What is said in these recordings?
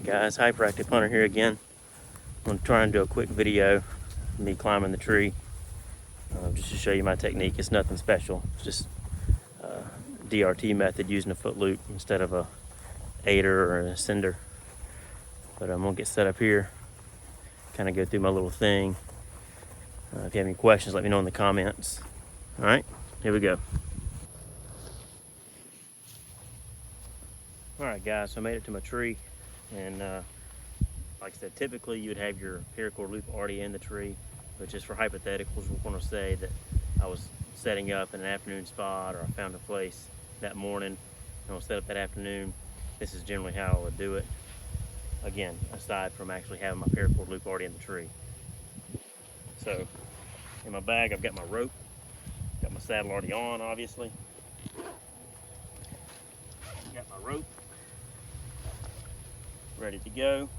Alright guys, Hyperactive Hunter here again. I'm going to try and do a quick video of me climbing the tree, just to show you my technique. It's nothing special, it's just DRT method using a foot loop instead of a aider or an ascender. But I'm going to get set up here, kind of go through my little thing. If you have any questions, let me know in the comments. Alright, here we go. Alright guys, so I made it to my tree, and like I said, typically you would have your paracord loop already in the tree, but just for hypotheticals, we're going to say that I was setting up in an afternoon spot, or I found a place that morning and I'll set up that afternoon. This is generally how I would do it. Again, aside from actually having my paracord loop already in the tree. So in my bag, I've got my rope, got my saddle already on, obviously. Got my rope ready to go.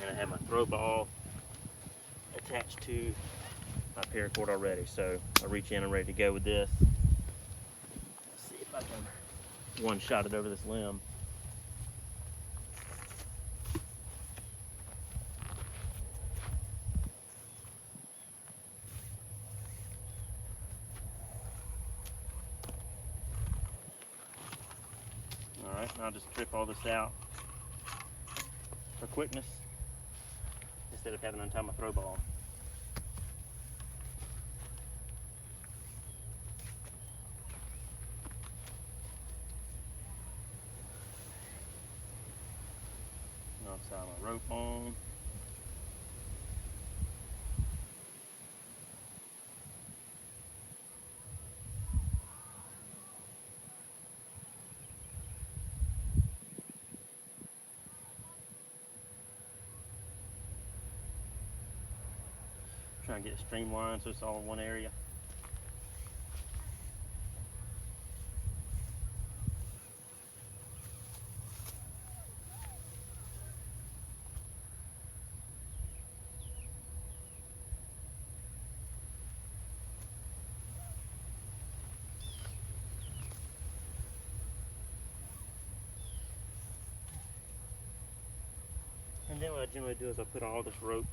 And I have my throw ball attached to my paracord already. So I reach in and ready to go with this. Let's see if I can one-shot it over this limb. Alright, and I'll just trip all this out for quickness instead of having to untie my throw ball. And I'll tie my rope on. Try and get it streamlined so it's all in one area. And then what I generally do is I put all this rope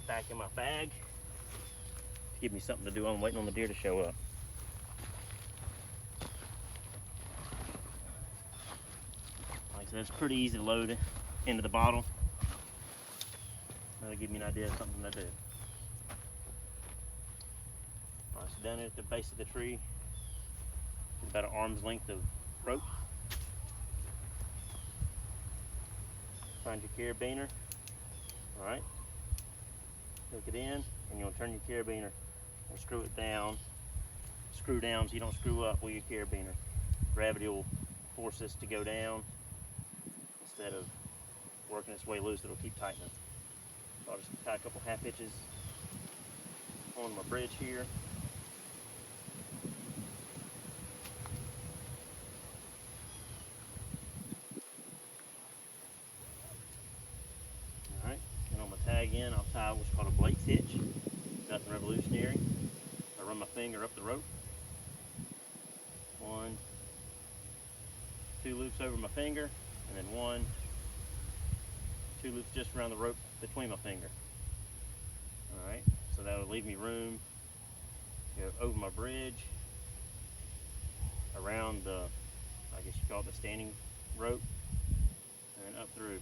back in my bag to give me something to do while I'm waiting on the deer to show up. Like I said, it's pretty easy to load into the bottle. That'll give me an idea of something to do. Alright, so down here at the base of the tree, about an arm's length of rope. Find your carabiner. Alright. Hook it in, and you'll turn your carabiner and screw it down. Screw down so you don't screw up with your carabiner. Gravity will force this to go down instead of working its way loose. It'll keep tightening. So I'll just tie a couple half hitches on my bridge here. Alright, and on my tag in, I'll tie what's called a Blake's hitch. Nothing revolutionary. I run my finger up the rope. 1, 2 loops over my finger, and then 1, 2 loops just around the rope between my finger. Alright, so that will leave me room to go over my bridge, around the, I guess you call it the standing rope, and then up through.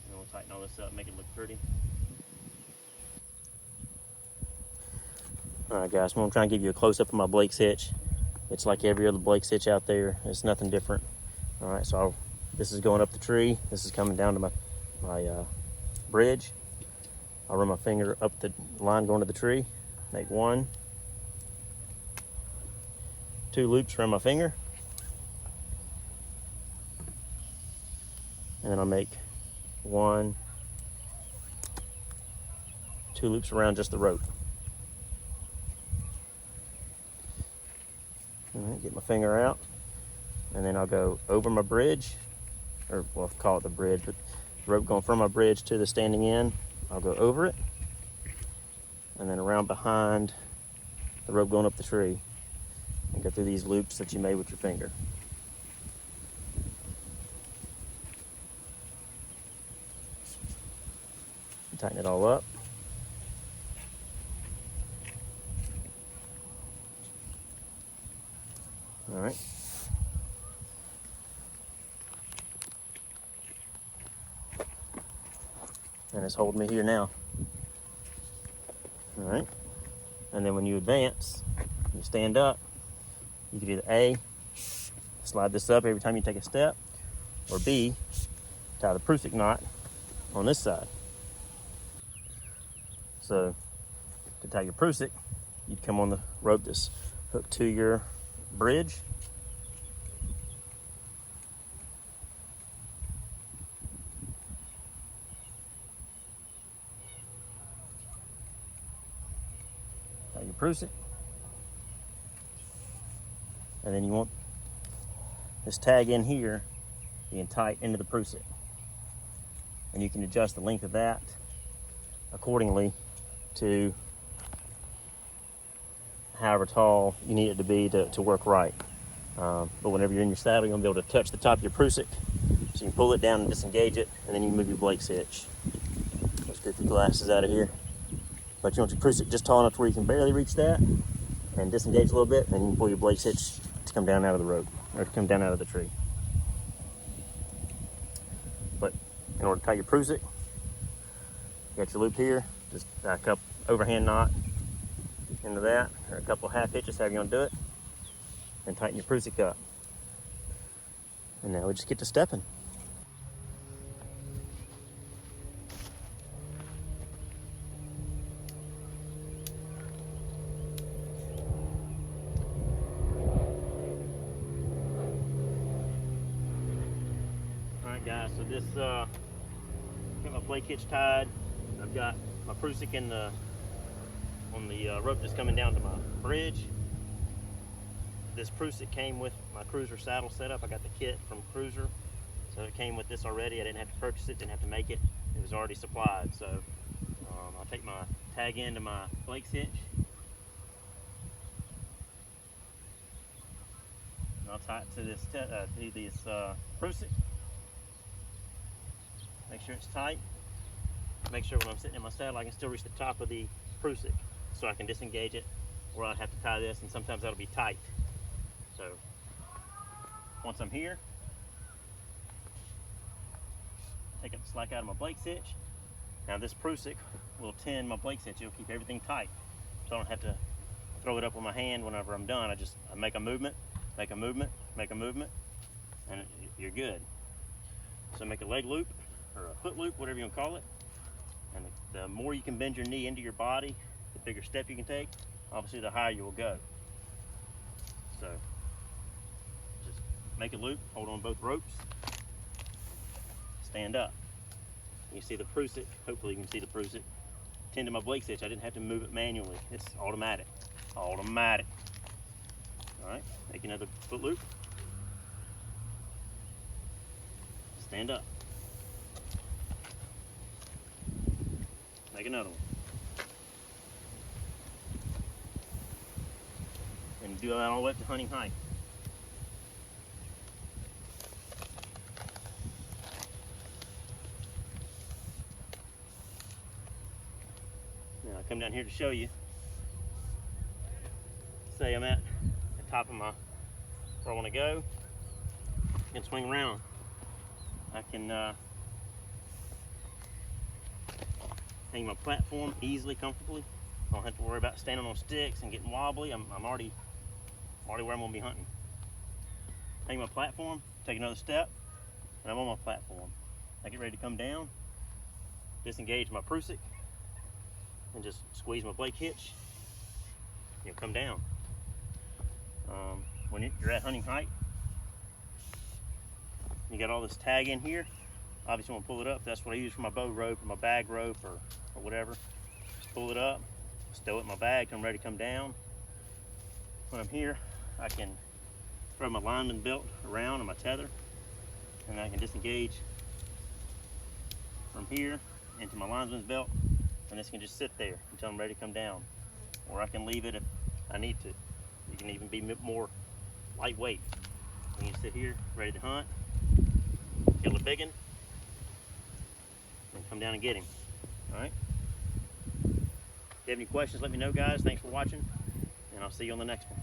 And we'll tighten all this up, make it look pretty. Alright guys, I'm going to try and give you a close-up of my Blake's hitch. It's like every other Blake's hitch out there. It's nothing different. Alright, so this is going up the tree. This is coming down to my bridge. I'll run my finger up the line going to the tree. Make 1, 2 loops around my finger. And then I'll make 1, 2 loops around just the rope. All right, get my finger out, and then I'll go over my bridge, or well, I'll call it the bridge, but the rope going from my bridge to the standing end. I'll go over it, and then around behind the rope going up the tree, and go through these loops that you made with your finger. Tighten it all up. All right. And it's holding me here now. All right. And then when you advance, you stand up, you can either A, slide this up every time you take a step, or B, tie the prusik knot on this side. So to tie your prusik, you'd come on the rope that's hooked to your bridge. Tie your prusik. And then you want this tag in here being tight into the prusik. And you can adjust the length of that accordingly to however tall you need it to be to work right. But whenever you're in your saddle, you're gonna be able to touch the top of your prusik, so you can pull it down and disengage it, and then you can move your Blake's hitch. Let's get the glasses out of here. But you want your prusik just tall enough to where you can barely reach that, and disengage a little bit, and then you can pull your Blake's hitch to come down out of the rope, or to come down out of the tree. But in order to tie your prusik, you got your loop here, just a couple overhand knot into that, or a couple half hitches, however you want to do it, and tighten your prusik up. And now we just get to stepping. Alright guys, so this, got my Blake hitch tied. I've got my prusik in on the rope that's coming down to my bridge. This prusik came with my Cruzr saddle setup. I got the kit from Cruzr, so it came with this already. I didn't have to purchase it, didn't have to make it. It was already supplied. So I'll take my tag end to my Blake's hitch. And I'll tie it to this prusik. Make sure it's tight. Make sure when I'm sitting in my saddle, I can still reach the top of the prusik, so I can disengage it, or I'd have to tie this, and sometimes that'll be tight. So once I'm here, take up the slack out of my Blake's hitch. Now this prusik will tend my Blake's hitch. It'll keep everything tight, so I don't have to throw it up with my hand whenever I'm done. I make a movement, make a movement, make a movement, and you're good. So make a leg loop or a foot loop, whatever you want to call it. And the more you can bend your knee into your body, the bigger step you can take, obviously the higher you will go. So just make a loop, hold on both ropes, stand up. You see the prusik, hopefully you can see the prusik. Tend to my Blake's hitch, I didn't have to move it manually. It's automatic, automatic. All right, make another foot loop. Stand up. Make another one. And do that all the way up to hunting height. Now I come down here to show you. Say I'm at the top of where I want to go. I can swing around. I can hang my platform easily, comfortably. I don't have to worry about standing on sticks and getting wobbly. I'm already where I'm gonna be hunting. Hang my platform, take another step, and I'm on my platform. I get ready to come down, disengage my prusik, and just squeeze my Blake hitch. You'll come down. When you're at hunting height, you got all this tag in here. Obviously, want to pull it up. That's what I use for my bow rope or my bag rope or whatever. Just pull it up, stow it in my bag, I'm ready to come down. When I'm here, I can throw my lineman belt around on my tether, and I can disengage from here into my lineman's belt, and this can just sit there until I'm ready to come down. Or I can leave it if I need to. You can even be more lightweight. You can sit here, ready to hunt, kill a biggin, and come down and get him. All right? If you have any questions, let me know, guys. Thanks for watching, and I'll see you on the next one.